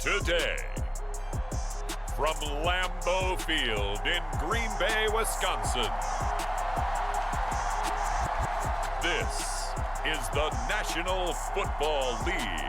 Today, from Lambeau Field in Green Bay, Wisconsin, this is the National Football League.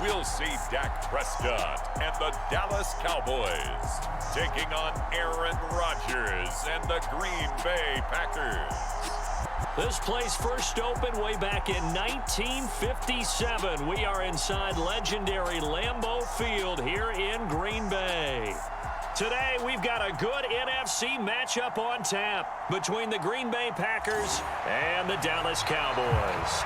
We'll see Dak Prescott and the Dallas Cowboys taking on Aaron Rodgers and the Green Bay Packers. This place first opened way back in 1957. We are inside legendary Lambeau Field here in Green Bay. Today, we've got a good NFC matchup on tap between the Green Bay Packers and the Dallas Cowboys.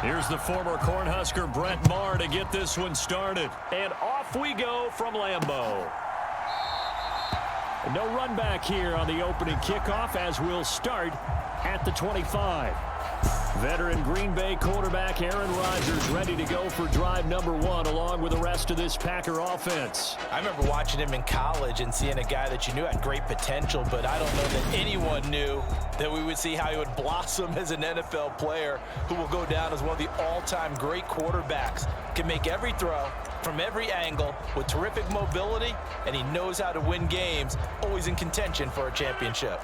Here's the former Cornhusker Brett Maher to get this one started. And off we go from Lambeau. No run back here on the opening kickoff as we'll start at the 25. Veteran Green Bay quarterback Aaron Rodgers ready to go for drive number one along with the rest of this Packer offense. I remember watching him in college and seeing a guy that you knew had great potential, but I don't know that anyone knew that we would see how he would blossom as an NFL player who will go down as one of the all-time great quarterbacks. Can make every throw from every angle with terrific mobility, and he knows how to win games, always in contention for a championship.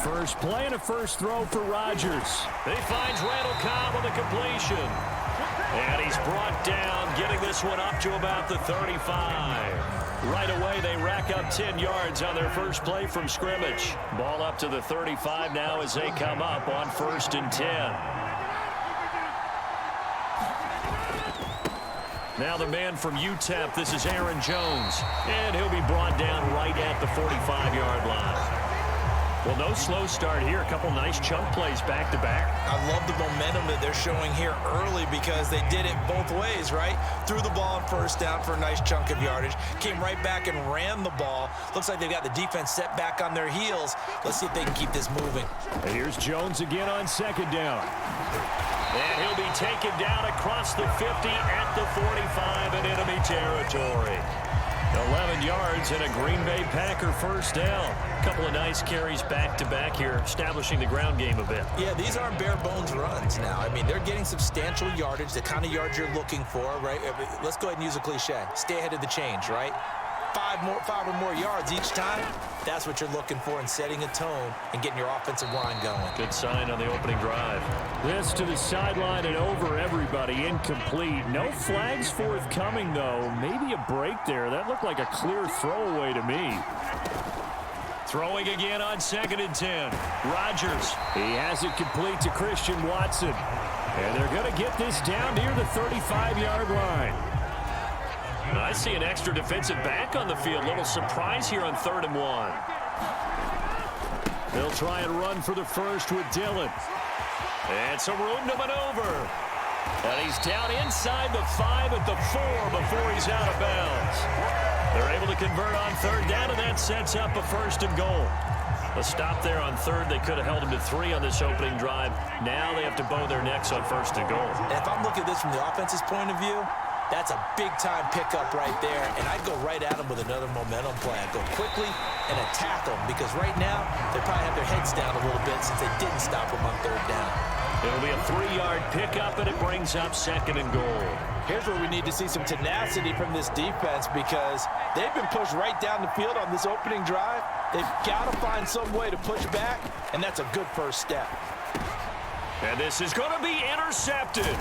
First play and a first throw for Rodgers. He finds Randall Cobb on the completion. And he's brought down, getting this one up to about the 35. Right away, they rack up 10 yards on their first play from scrimmage. Ball up to the 35 now as they come up on 1st and 10. Now the man from UTEP, this is Aaron Jones. And he'll be brought down right at the 45-yard line. Well, no slow start here. A couple nice chunk plays back-to-back. I love the momentum that they're showing here early because they did it both ways, right? Threw the ball on first down for a nice chunk of yardage. Came right back and ran the ball. Looks like they've got the defense set back on their heels. Let's see if they can keep this moving. And here's Jones again on 2nd down. And he'll be taken down across the 50 at the 45 in enemy territory. 11 yards and a Green Bay Packer first down. A couple of nice carries back-to-back here, establishing the ground game a bit. Yeah, these aren't bare-bones runs now. I mean, they're getting substantial yardage, the kind of yards you're looking for, right? Let's go ahead and use a cliche. Stay ahead of the change, right? Five or more yards each time. That's what you're looking for in setting a tone and getting your offensive line going. Good sign on the opening drive. This to the sideline and over everybody. Incomplete. No flags forthcoming, though. Maybe a break there. That looked like a clear throwaway to me. Throwing again on 2nd and 10. Rodgers. He has it complete to Christian Watson. And they're going to get this down near the 35-yard line. I see an extra defensive back on the field. Little surprise here on 3rd and 1. They'll try and run for the first with Dillon. And some room to maneuver. And he's down inside the 5 at the 4 before he's out of bounds. They're able to convert on 3rd down, and that sets up a 1st and goal. A stop there on 3rd. They could have held him to 3 on this opening drive. Now they have to bow their necks on 1st and goal. And if I'm looking at this from the offense's point of view, that's a big-time pickup right there, and I'd go right at them with another momentum play. I'd go quickly and attack them because right now they probably have their heads down a little bit since they didn't stop them on 3rd down. It'll be a 3-yard pickup, and it brings up 2nd and goal. Here's where we need to see some tenacity from this defense because they've been pushed right down the field on this opening drive. They've got to find some way to push back, and that's a good first step. And this is going to be intercepted.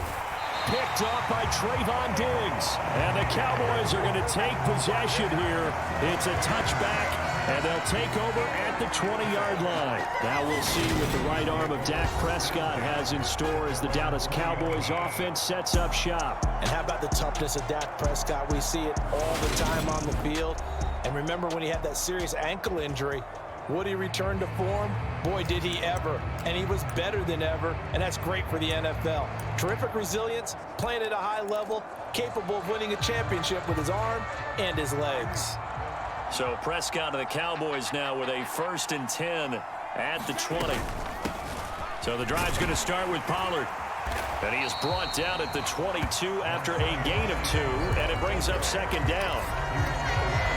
Picked off by Trayvon Diggs. And the Cowboys are going to take possession here. It's a touchback, and they'll take over at the 20-yard line. Now we'll see what the right arm of Dak Prescott has in store as the Dallas Cowboys offense sets up shop. And how about the toughness of Dak Prescott? We see it all the time on the field. And remember when he had that serious ankle injury, Would he return to form? Boy, did he ever. And he was better than ever, and that's great for the NFL. Terrific resilience, playing at a high level, capable of winning a championship with his arm and his legs. So Prescott and the Cowboys now with a 1st and 10 at the 20. So the drive's going to start with Pollard. And he is brought down at the 22 after a gain of 2, and it brings up 2nd down.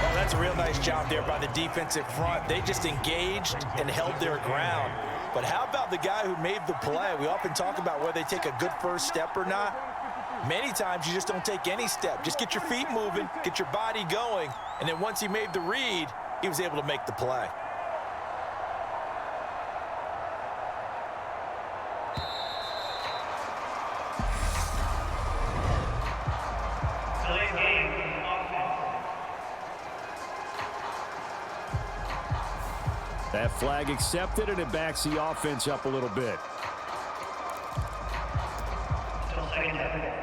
Well, that's a real nice job there by the defensive front. They just engaged and held their ground. But how about the guy who made the play? We often talk about whether they take a good first step or not. Many times you just don't take any step. Just get your feet moving, get your body going, and then once he made the read, he was able to make the play. That flag accepted, and it backs the offense up a little bit. Still 2nd down.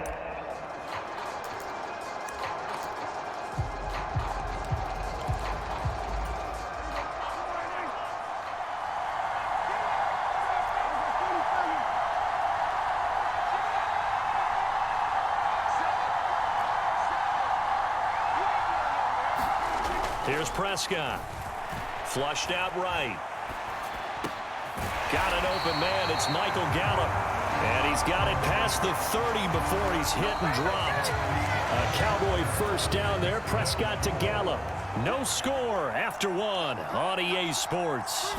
Here's Prescott. Flushed out right. Got an open man. It's Michael Gallup. And he's got it past the 30 before he's hit and dropped. A Cowboy 1st down there. Prescott to Gallup. No score after 1 on EA Sports.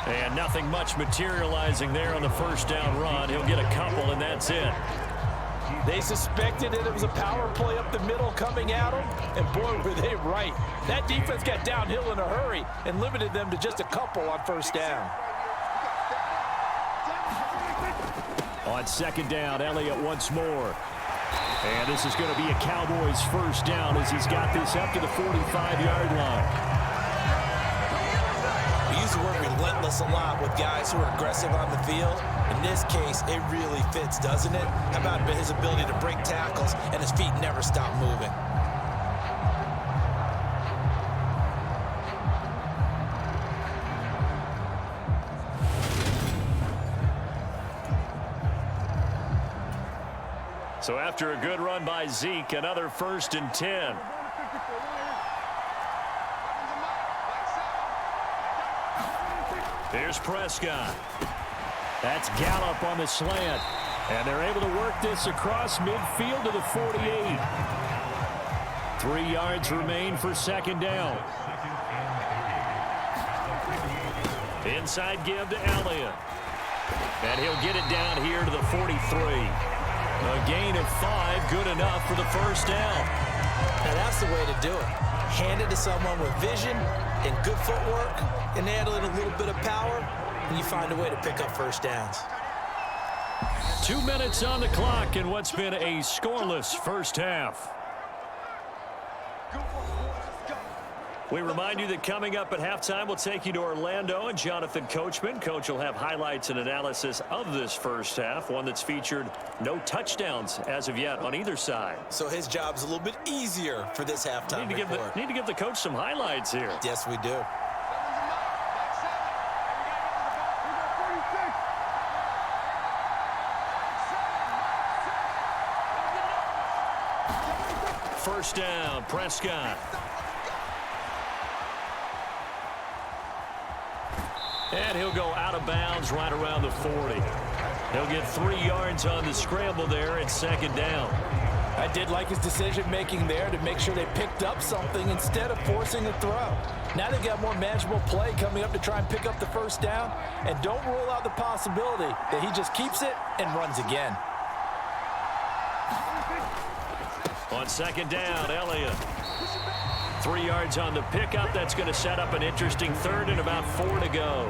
And nothing much materializing there on the 1st down run. He'll get a couple, and that's it. They suspected that it was a power play up the middle coming at them, and boy, were they right. That defense got downhill in a hurry and limited them to just a couple on 1st down. On 2nd down, Elliott once more. And this is going to be a Cowboys 1st down as he's got this up to the 45-yard line. We use the word relentless a lot with guys who are aggressive on the field. In this case, it really fits, doesn't it? How about his ability to break tackles and his feet never stop moving? So after a good run by Zeke, another 1st and 10. Here's Prescott. That's Gallup on the slant. And they're able to work this across midfield to the 48. 3 yards remain for 2nd down. Inside give to Elliott. And he'll get it down here to the 43. A gain of 5, good enough for the 1st down. Now that's the way to do it. Hand it to someone with vision and good footwork, and add in a little bit of power, and you find a way to pick up 1st downs. 2 minutes on the clock in what's been a scoreless 1st half. We remind you that coming up at halftime, we'll take you to Orlando and Jonathan Coachman. Coach will have highlights and analysis of this 1st half, one that's featured no touchdowns as of yet on either side. So his job's a little bit easier for this halftime report. Need to give the coach some highlights here. Yes, we do. First down, Prescott. And he'll go out of bounds right around the 40. He'll get 3 yards on the scramble there at 2nd down. I did like his decision-making there to make sure they picked up something instead of forcing a throw. Now they got more manageable play coming up to try and pick up the 1st down. And don't rule out the possibility that he just keeps it and runs again. On 2nd down, Elliott. 3 yards on the pickup. That's going to set up an interesting 3rd and about 4 to go.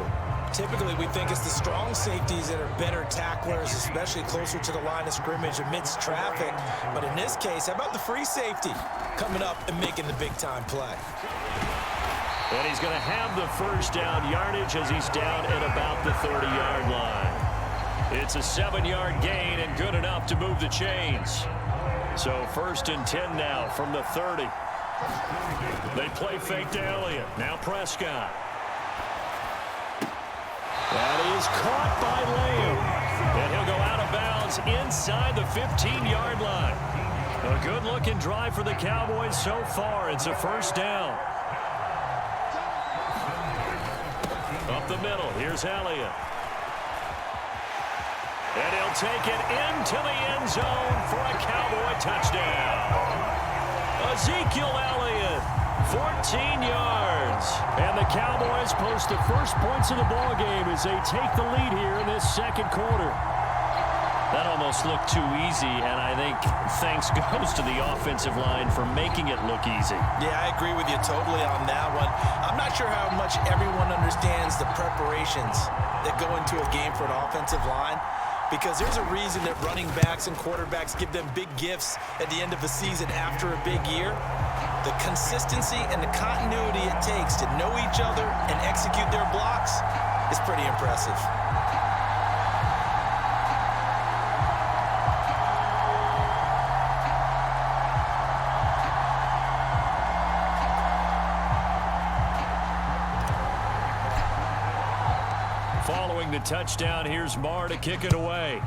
Typically, we think it's the strong safeties that are better tacklers, especially closer to the line of scrimmage amidst traffic. But in this case, how about the free safety coming up and making the big-time play? And he's going to have the 1st down yardage as he's down at about the 30-yard line. It's a 7-yard gain and good enough to move the chains. So 1st and 10 now from the 30. They play fake to Elliott. Now Prescott. That is caught by Lamb. And he'll go out of bounds inside the 15-yard line. A good-looking drive for the Cowboys so far. It's a first down. Up the middle, here's Elliott. And he'll take it into the end zone for a Cowboy touchdown. Ezekiel Elliott, 14 yards. And the Cowboys post the first points of the ball game as they take the lead here in this second quarter. That almost looked too easy, and I think thanks goes to the offensive line for making it look easy. Yeah, I agree with you totally on that one. I'm not sure how much everyone understands the preparations that go into a game for an offensive line, because there's a reason that running backs and quarterbacks give them big gifts at the end of the season after a big year. The consistency and the continuity it takes to know each other and execute their blocks is pretty impressive. Following the touchdown, here's Marr to kick it away.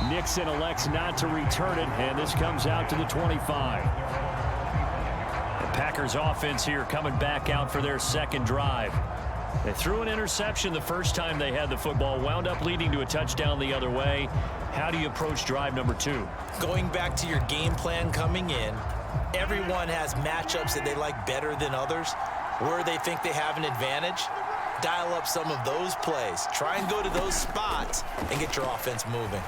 Nixon elects not to return it, and this comes out to the 25. The Packers offense here coming back out for their second drive. They threw an interception the first time they had the football, wound up leading to a touchdown the other way. How do you approach drive number 2? Going back to your game plan coming in, everyone has matchups that they like better than others, where they think they have an advantage. Dial up some of those plays. Try and go to those spots and get your offense moving.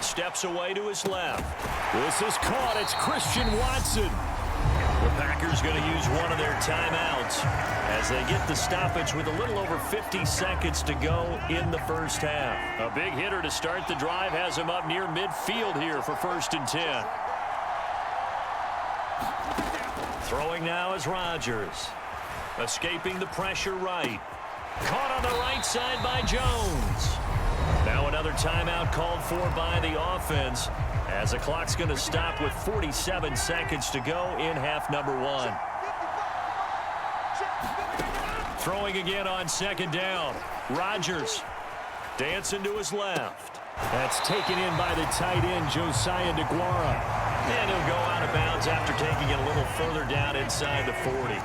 Steps away to his left. This is caught. It's Christian Watson. The Packers going to use one of their timeouts as they get the stoppage with a little over 50 seconds to go in the first half. A big hitter to start the drive has him up near midfield here for 1st and 10. Throwing now is Rodgers. Escaping the pressure right. Caught on the right side by Jones. Now another timeout called for by the offense as the clock's going to stop with 47 seconds to go in half number 1. Throwing again on 2nd down. Rodgers dancing to his left. That's taken in by the tight end, Josiah DeGuara. And he'll go out of bounds after taking it a little further down inside the 40.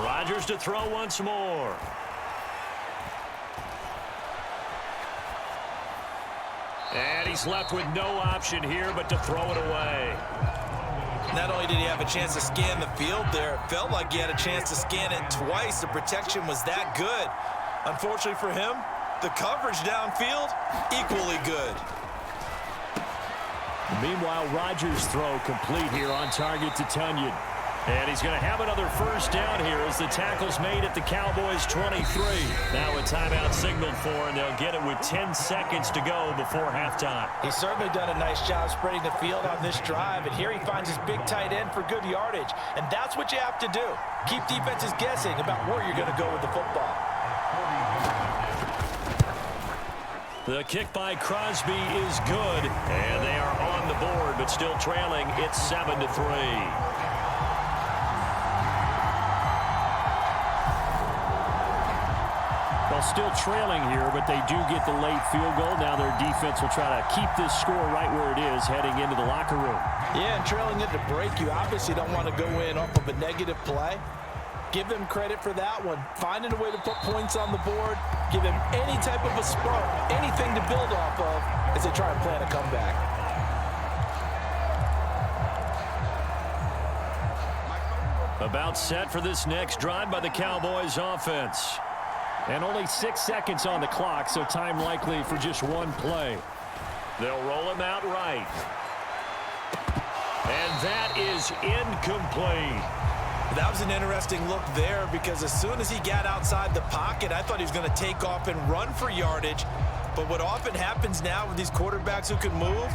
Rodgers to throw once more. And he's left with no option here but to throw it away. Not only did he have a chance to scan the field there, it felt like he had a chance to scan it twice. The protection was that good. Unfortunately for him, the coverage downfield, equally good. Meanwhile, Rodgers' throw complete here on target to Tunyon. And he's going to have another first down here as the tackle's made at the Cowboys' 23. Now a timeout signaled for, and they'll get it with 10 seconds to go before halftime. He's certainly done a nice job spreading the field on this drive, and here he finds his big tight end for good yardage. And that's what you have to do. Keep defenses guessing about where you're going to go with the football. The kick by Crosby is good, and they are on the board, but still trailing. It's 7-3. Well, still trailing here, but they do get the late field goal. Now their defense will try to keep this score right where it is heading into the locker room. Yeah, and trailing it to break, you obviously don't want to go in off of a negative play. Give them credit for that one. Finding a way to put points on the board, give them any type of a spark, anything to build off of as they try and plan a comeback. About set for this next drive by the Cowboys offense. And only 6 seconds on the clock, so time likely for just one play. They'll roll him out right. And that is incomplete. That was an interesting look there because as soon as he got outside the pocket, I thought he was going to take off and run for yardage. But what often happens now with these quarterbacks who can move,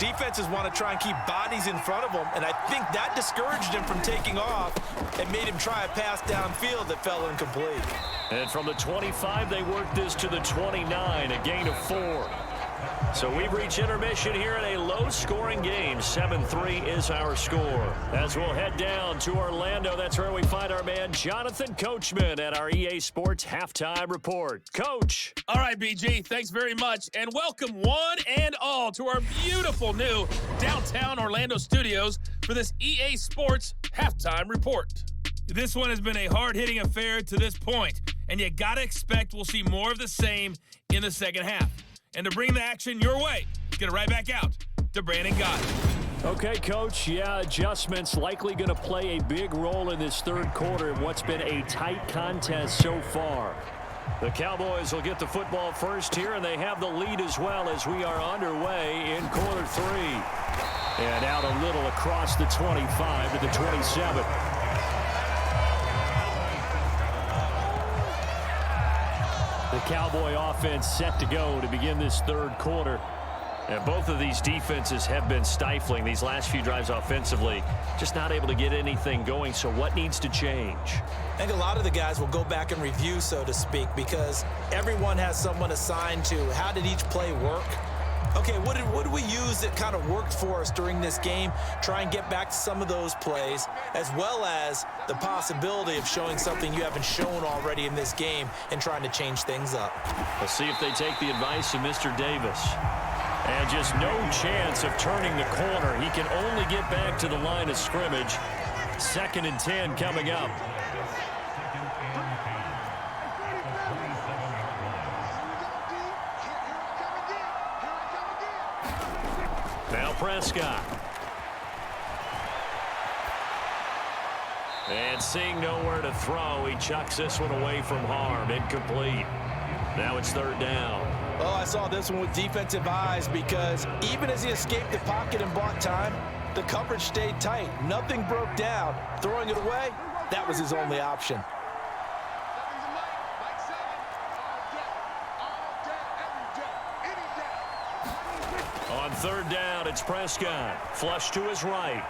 Defenses want to try and keep bodies in front of them, and I think that discouraged him from taking off and made him try a pass downfield that fell incomplete. And from the 25, they worked this to the 29, a gain of 4. So we've reached intermission here in a low-scoring game. 7-3 is our score. As we'll head down to Orlando, that's where we find our man Jonathan Coachman at our EA Sports Halftime Report. Coach. All right, BG, thanks very much. And welcome one and all to our beautiful new downtown Orlando studios for this EA Sports Halftime Report. This one has been a hard-hitting affair to this point, and you got to expect we'll see more of the same in the second half. And to bring the action your way, let's get it right back out to Brandon Gott. Okay, Coach. Yeah, adjustments likely going to play a big role in this third quarter in what's been a tight contest so far. The Cowboys will get the football first here, and they have the lead as well as we are underway in quarter 3. And out a little across the 25 to the 27. The Cowboy offense set to go to begin this third quarter. And both of these defenses have been stifling these last few drives offensively. Just not able to get anything going, so what needs to change? I think a lot of the guys will go back and review, so to speak, because everyone has someone assigned to how did each play work. Okay, what did we use that kind of worked for us during this game? Try and get back to some of those plays, as well as the possibility of showing something you haven't shown already in this game and trying to change things up. Let's see if they take the advice of Mr. Davis. And just no chance of turning the corner. He can only get back to the line of scrimmage. 2nd and 10 coming up. Now Prescott. And seeing nowhere to throw, he chucks this one away from harm. Incomplete. Now it's 3rd down. Oh, I saw this one with defensive eyes because even as he escaped the pocket and bought time, the coverage stayed tight. Nothing broke down. Throwing it away, that was his only option. On 3rd down, it's Prescott. Flush to his right.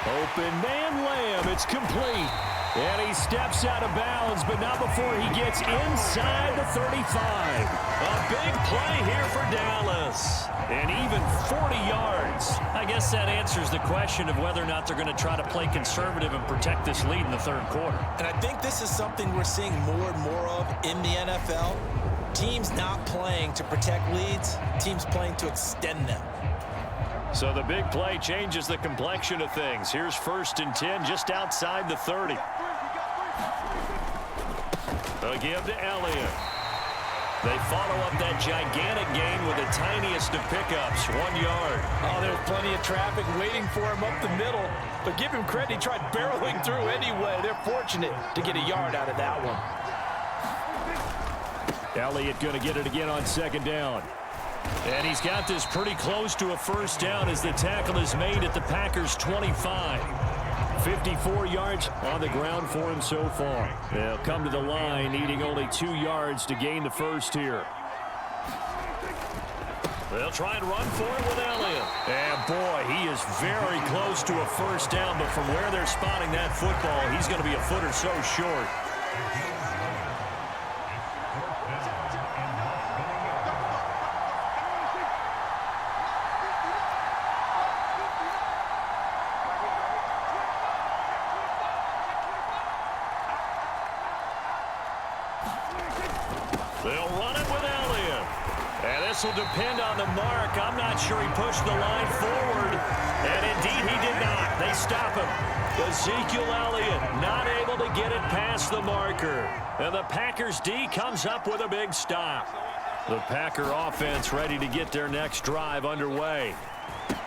Open man Lamb. It's complete. And he steps out of bounds, but not before he gets inside the 35. A big play here for Dallas. And even 40 yards. I guess that answers the question of whether or not they're going to try to play conservative and protect this lead in the 3rd quarter. And I think this is something we're seeing more and more of in the NFL. Teams not playing to protect leads, teams playing to extend them. So the big play changes the complexion of things. Here's 1st and 10 just outside the 30. A give to Elliott. They follow up that gigantic gain with the tiniest of pickups, 1 yard. Oh, there was plenty of traffic waiting for him up the middle. But give him credit, he tried barreling through anyway. They're fortunate to get a yard out of that one. Elliott going to get it again on 2nd down. And he's got this pretty close to a 1st down as the tackle is made at the Packers' 25. 54 yards on the ground for him so far. They'll come to the line needing only 2 yards to gain the 1st here. They'll try and run for it with Elliott. And boy, he is very close to a 1st down, but from where they're spotting that football, he's going to be a foot or so short. They'll run it with Elliott. And this will depend on the mark. I'm not sure he pushed the line forward. And indeed he did not. They stop him. Ezekiel Elliott not able to get it past the marker. And the Packers D comes up with a big stop. The Packer offense ready to get their next drive underway.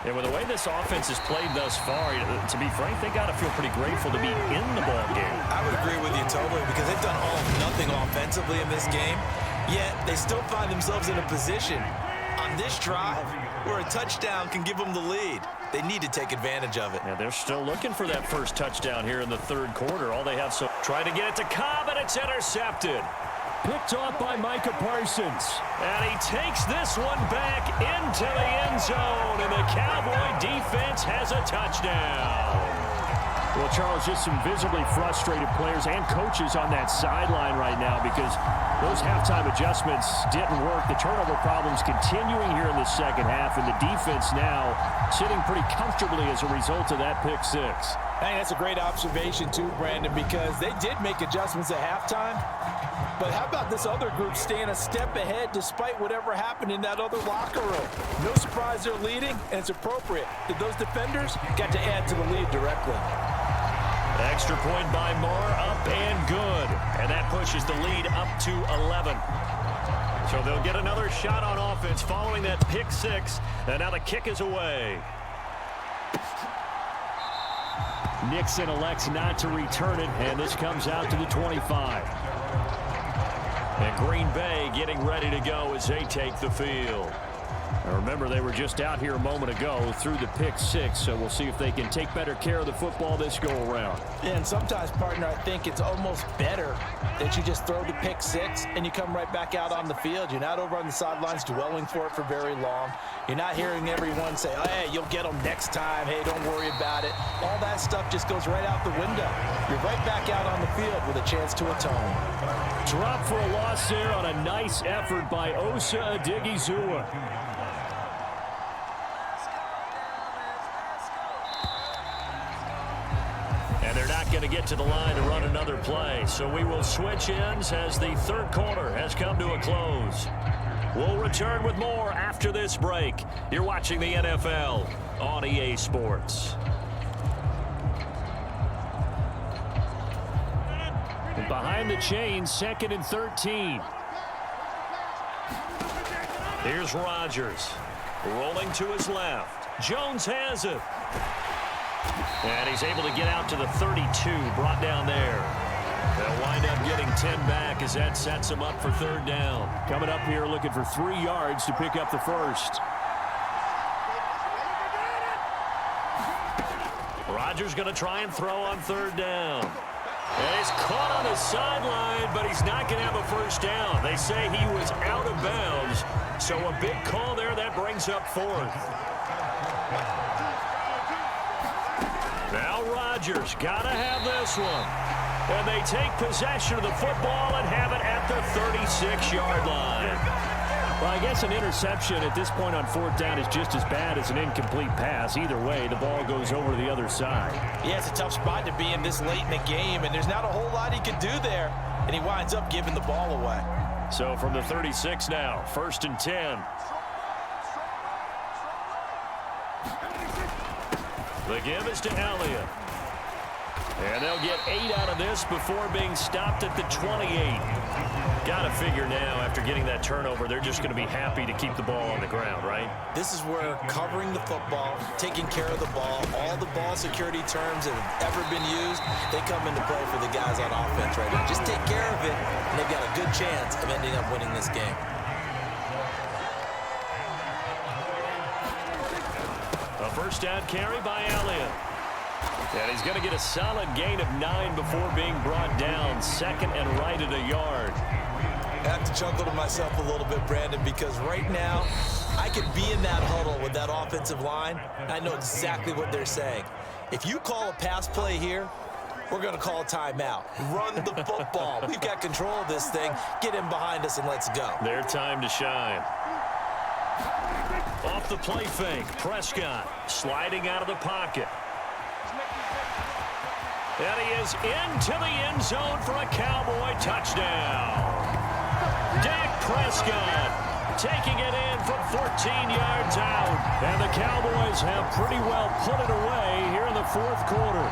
And with the way this offense has played thus far, to be frank, they got to feel pretty grateful to be in the ball game. I would agree with you totally because they've done all or nothing offensively in this game, yet they still find themselves in a position on this drive where a touchdown can give them the lead. They need to take advantage of it. Yeah, they're still looking for that 1st touchdown here in the 3rd quarter. All they have so try to get it to Cobb, and it's intercepted. Picked off by Micah Parsons. And he takes this one back in into the end zone, and the Cowboy defense has a touchdown. Well, Charles, just some visibly frustrated players and coaches on that sideline right now because those halftime adjustments didn't work. The turnover problems continuing here in the second half, and the defense now sitting pretty comfortably as a result of that pick six. I think that's a great observation, too, Brandon, because they did make adjustments at halftime. But how about this other group staying a step ahead despite whatever happened in that other locker room? No surprise they're leading, and it's appropriate that those defenders got to add to the lead directly. Extra point by Moore, up and good. And that pushes the lead up to 11. So they'll get another shot on offense following that pick six. And now the kick is away. Nixon elects not to return it, and this comes out to the 25. And Green Bay getting ready to go as they take the field. Now remember, they were just out here a moment ago through the pick six, so we'll see if they can take better care of the football this go-around. Yeah, and sometimes, partner, I think it's almost better that you just throw the pick six and you come right back out on the field. You're not over on the sidelines dwelling for it for very long. You're not hearing everyone say, oh, hey, you'll get them next time. Hey, don't worry about it. All that stuff just goes right out the window. You're right back out on the field with a chance to atone. Drop for a loss there on a nice effort by Osa Odighizuwa. And they're not going to get to the line to run another play. So we will switch ends as the third quarter has come to a close. We'll return with more after this break. You're watching the NFL on EA Sports. And behind the chains, 2nd and 13. Here's Rodgers. Rolling to his left. Jones has it. And he's able to get out to the 32, brought down there. They'll wind up getting 10 back as that sets him up for third down. Coming up here looking for 3 yards to pick up the first. Rodgers going to try and throw on third down. And he's caught on the sideline, but he's not going to have a first down. They say he was out of bounds, so a big call there that brings up fourth. Now Rodgers got to have this one. And they take possession of the football and have it at the 36-yard line. Well, I guess an interception at this point on fourth down is just as bad as an incomplete pass. Either way, the ball goes over to the other side. Yeah, it's a tough spot to be in this late in the game, and there's not a whole lot he can do there. And he winds up giving the ball away. So from the 36 now, 1st and 10. The give is to Elliott. And they'll get 8 out of this before being stopped at the 28. Got to figure now, after getting that turnover, they're just going to be happy to keep the ball on the ground, right? This is where covering the football, taking care of the ball, all the ball security terms that have ever been used, they come into play for the guys on offense right now. Just take care of it, and they've got a good chance of ending up winning this game. A first down carry by Elliott. And he's going to get a solid gain of 9 before being brought down. 2nd and right at a yard. I have to chuckle to myself a little bit, Brandon, because right now I could be in that huddle with that offensive line. I know exactly what they're saying. If you call a pass play here, we're going to call a timeout. Run the football. We've got control of this thing. Get him behind us and let's go. Their time to shine. Off the play fake, Prescott sliding out of the pocket. And he is into the end zone for a Cowboy touchdown. Dak Prescott taking it in from 14 yards out. And the Cowboys have pretty well put it away here in the fourth quarter.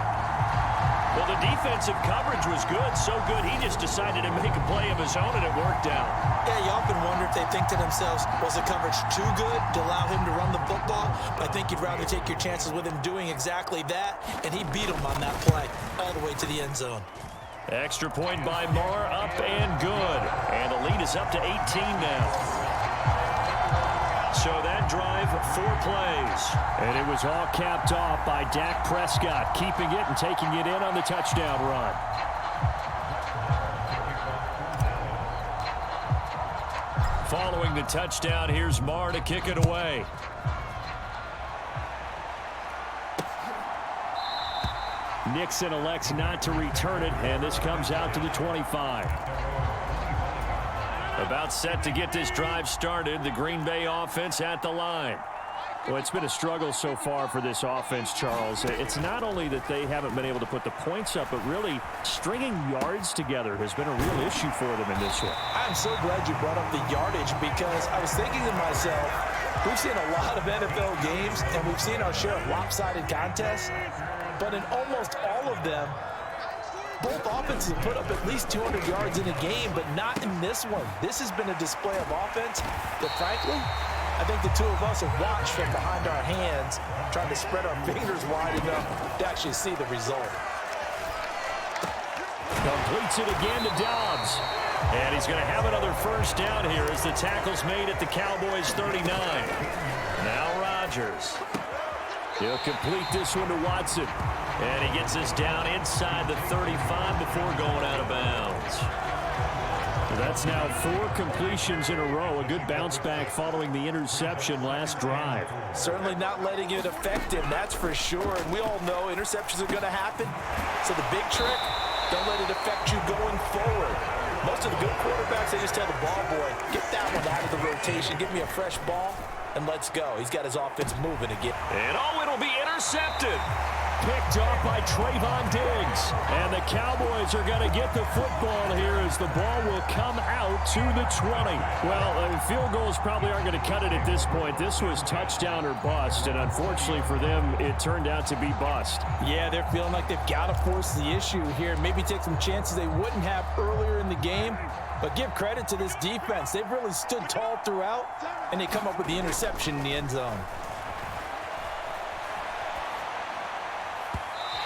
Well, the defensive coverage was good, so good he just decided to make a play of his own, and it worked out. Yeah, you often wonder if they think to themselves, was the coverage too good to allow him to run the football? I think you'd rather take your chances with him doing exactly that, and he beat him on that play all the way to the end zone. Extra point by Moore, up and good. And the lead is up to 18 now. So that drive, 4 plays. And it was all capped off by Dak Prescott, keeping it and taking it in on the touchdown run. Following scoring the touchdown. Here's Marr to kick it away. Nixon elects not to return it, and this comes out to the 25. About set to get this drive started. The Green Bay offense at the line. Well, it's been a struggle so far for this offense, Charles. It's not only that they haven't been able to put the points up, but really stringing yards together has been a real issue for them in this one. I'm so glad you brought up the yardage because I was thinking to myself, we've seen a lot of NFL games, and we've seen our share of lopsided contests, but in almost all of them, both offenses have put up at least 200 yards in a game, but not in this one. This has been a display of offense that, frankly, I think the two of us have watched from behind our hands, trying to spread our fingers wide enough to actually see the result. Completes it again to Dobbs. And he's going to have another first down here as the tackle's made at the Cowboys' 39. Now Rodgers. He'll complete this one to Watson. And he gets this down inside the 35 before going out of bounds. That's now 4 completions in a row. A good bounce back following the interception last drive. Certainly not letting it affect him, that's for sure. And we all know interceptions are going to happen. So the big trick, don't let it affect you going forward. Most of the good quarterbacks, they just tell the ball boy, get that one out of the rotation, give me a fresh ball, and let's go. He's got his offense moving again. And it'll be intercepted. Picked off by Trayvon Diggs. And the Cowboys are going to get the football here as the ball will come out to the 20. Well, field goals probably aren't going to cut it at this point. This was touchdown or bust, and unfortunately for them, it turned out to be bust. Yeah, they're feeling like they've got to force the issue here. Maybe take some chances they wouldn't have earlier in the game. But give credit to this defense. They've really stood tall throughout, and they come up with the interception in the end zone.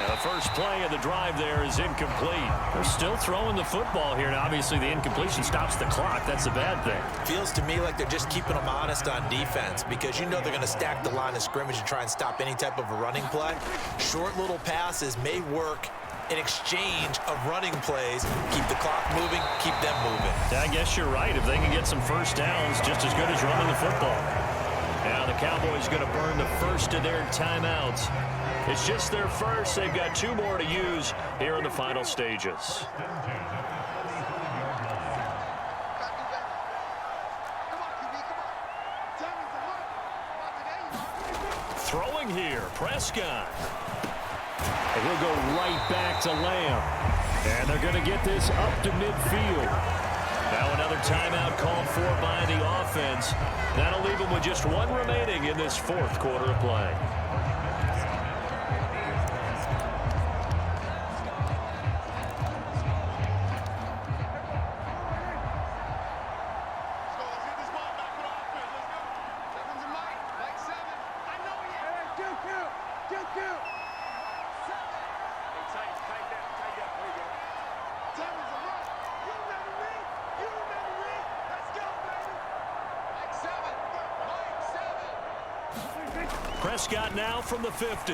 Now the first play of the drive there is incomplete. They're still throwing the football here. Now, obviously, the incompletion stops the clock. That's a bad thing. Feels to me like they're just keeping them honest on defense because you know they're going to stack the line of scrimmage and try and stop any type of a running play. Short little passes may work in exchange of running plays. Keep the clock moving, keep them moving. I guess you're right. If they can get some first downs, just as good as running the football. Now the Cowboys going to burn the first of their timeouts. It's just their first. They've got 2 more to use here in the final stages. Throwing here, Prescott. And he'll go right back to Lamb. And they're going to get this up to midfield. Now another timeout called for by the offense. That'll leave them with just 1 remaining in this 4th quarter of play. Prescott now from the 50.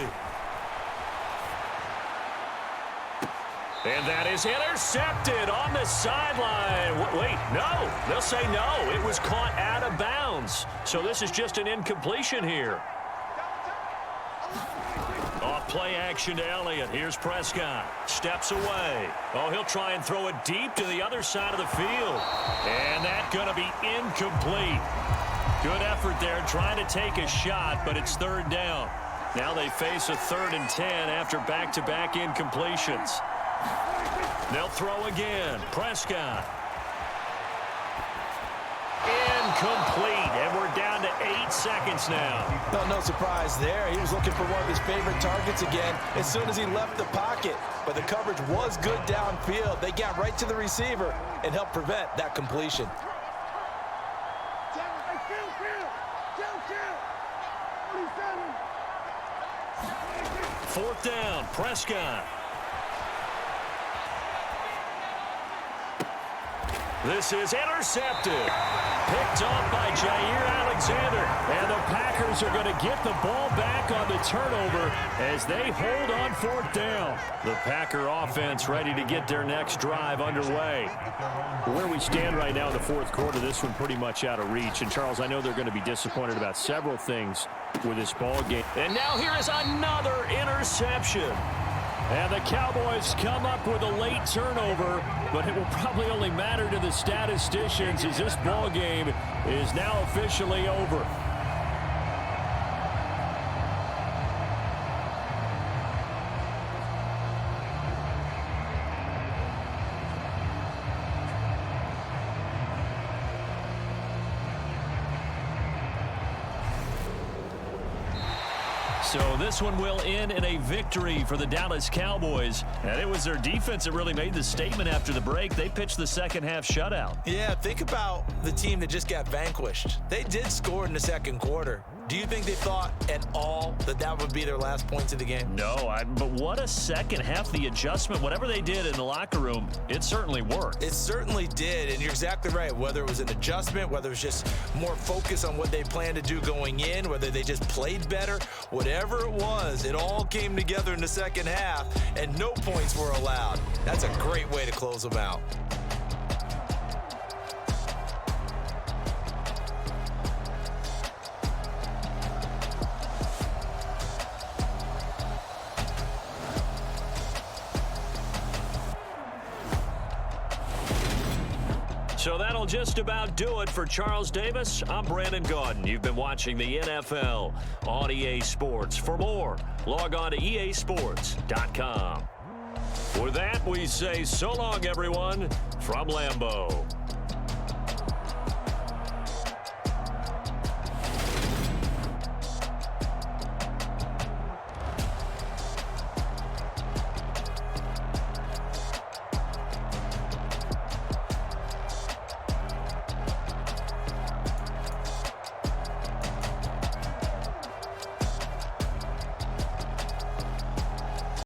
And that is intercepted on the sideline. Wait, no. They'll say no. It was caught out of bounds. So this is just an incompletion here. Off play action to Elliott. Here's Prescott. Steps away. Oh, he'll try and throw it deep to the other side of the field. And that's going to be incomplete. Good effort there trying to take a shot, but it's 3rd down. Now they face a 3rd and 10 after back-to-back incompletions. They'll throw again. Prescott. Incomplete, and we're down to 8 seconds now. No surprise there. He was looking for one of his favorite targets again as soon as he left the pocket. But the coverage was good downfield. They got right to the receiver and helped prevent that completion. 4th down, Prescott. This is intercepted. Picked off by Jair Alexander. And the Packers Packers are going to get the ball back on the turnover as they hold on 4th down. The Packer offense ready to get their next drive underway. Where we stand right now in the 4th quarter, this one pretty much out of reach. And, Charles, I know they're going to be disappointed about several things with this ball game. And now here is another interception. And the Cowboys come up with a late turnover, but it will probably only matter to the statisticians as this ball game is now officially over. So this one will end in a victory for the Dallas Cowboys. And it was their defense that really made the statement after the break. They pitched the second half shutout. Yeah, think about the team that just got vanquished. They did score in the second quarter. Do you think they thought at all that that would be their last points of the game? No, but what a second half. The adjustment, whatever they did in the locker room, it certainly worked. It certainly did, and you're exactly right. Whether it was an adjustment, whether it was just more focus on what they planned to do going in, whether they just played better, whatever it was, it all came together in the second half, and no points were allowed. That's a great way to close them out. So that'll just about do it for Charles Davis. I'm Brandon Gaudin. You've been watching the NFL on EA Sports. For more, log on to easports.com. With that, we say so long, everyone, from Lambeau.